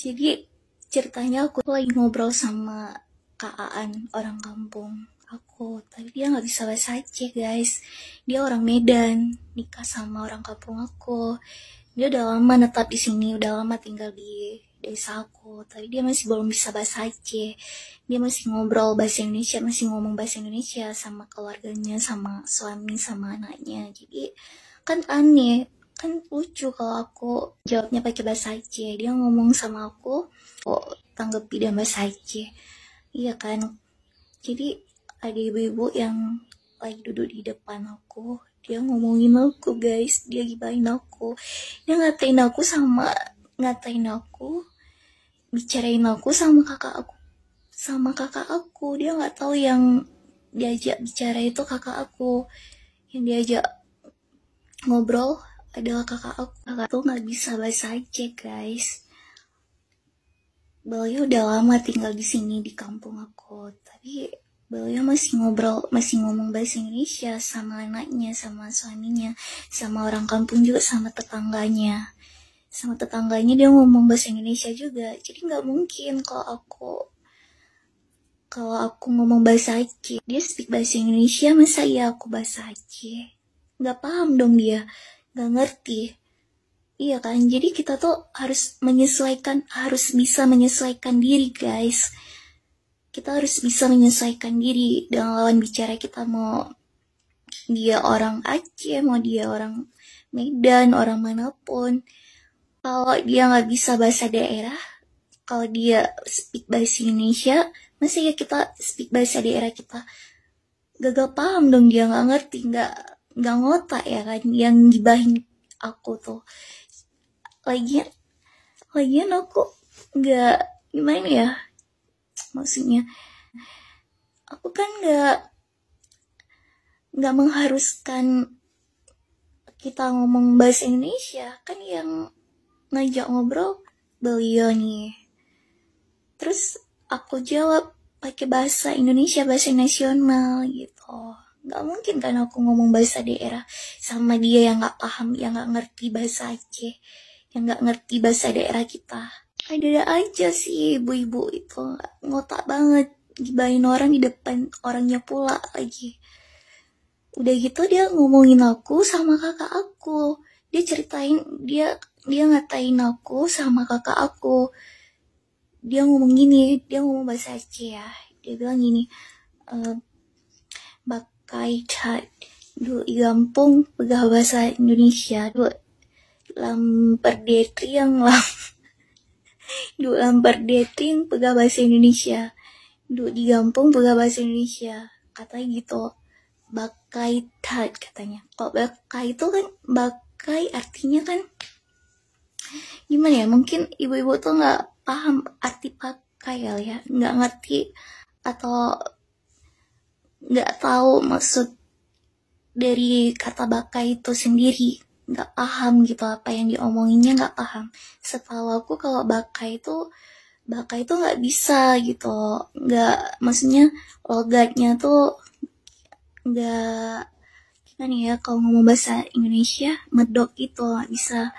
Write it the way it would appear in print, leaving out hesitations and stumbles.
Jadi ceritanya aku lagi ngobrol sama Kak Aan, orang kampung aku. Tapi dia nggak bisa bahasa Aceh, guys. Dia orang Medan, nikah sama orang kampung aku. Dia udah lama netap di sini, udah lama tinggal di desa aku. Tapi dia masih belum bisa bahasa Aceh. Dia masih ngobrol bahasa Indonesia, masih ngomong bahasa Indonesia sama keluarganya, sama suami, sama anaknya. Jadi kan aneh, kan lucu kalau aku jawabnya pakai bahasa Aceh. Dia ngomong sama aku, kok tanggapi dia bahasa Aceh. Iya kan? Jadi ada ibu-ibu yang lagi duduk di depan aku, dia ngomongin aku, guys. Dia gibahin aku, dia ngatain aku, bicarain aku sama kakak aku. Dia nggak tahu yang diajak bicara itu kakak aku, yang diajak ngobrol adalah kakak aku. Kakak tuh nggak bisa bahasa Aceh, guys. Beliau udah lama tinggal di sini di kampung aku, tapi beliau masih ngomong bahasa Indonesia sama anaknya, sama suaminya, sama orang kampung juga, sama tetangganya. Sama tetangganya dia ngomong bahasa Indonesia juga. Jadi nggak mungkin kalau aku ngomong bahasa Aceh, dia speak bahasa Indonesia, masa iya aku bahasa Aceh? Nggak paham dong dia, nggak ngerti. Iya kan, jadi kita tuh harus bisa menyesuaikan diri, guys. Kita harus bisa menyesuaikan diri dengan lawan bicara kita, mau dia orang Aceh, mau dia orang Medan, orang manapun. Kalau dia nggak bisa bahasa daerah, kalau dia speak bahasa Indonesia, masa ya kita speak bahasa daerah kita? Gagal paham dong dia, nggak ngerti, nggak ngotak ya kan, yang gibahin aku tuh. Lagian aku nggak, gimana ya, maksudnya aku kan nggak mengharuskan kita ngomong bahasa Indonesia, kan yang ngajak ngobrol beliau nih. Terus aku jawab pakai bahasa Indonesia, bahasa nasional gitu. Nggak mungkin kan aku ngomong bahasa daerah sama dia yang nggak paham, yang nggak ngerti bahasa Aceh, yang nggak ngerti bahasa daerah kita. Ada aja sih ibu-ibu itu ngotak banget, gibahin orang di depan orangnya pula lagi. Udah gitu dia ngomongin aku sama kakak aku. Dia ngatain aku sama kakak aku. Dia ngomong gini, dia ngomong bahasa Aceh ya. Dia bilang gini, bakai cat du gampung pegah bahasa Indonesia, du lamper detriang lam du lamper detriang pegah bahasa Indonesia, du di gampung pegah bahasa Indonesia, katanya gitu. Bakai tat katanya. Kok bakai itu kan, bakai artinya kan gimana ya, mungkin ibu-ibu tuh nggak paham arti pakai kali ya, nggak ngerti atau nggak tahu maksud dari kata bakai itu sendiri, nggak paham gitu apa yang diomonginnya, nggak paham. Setahu aku kalau bakai itu nggak bisa gitu, nggak, maksudnya logatnya tuh nggak, gimana ya, kalau ngomong bahasa Indonesia medok gitu, nggak bisa.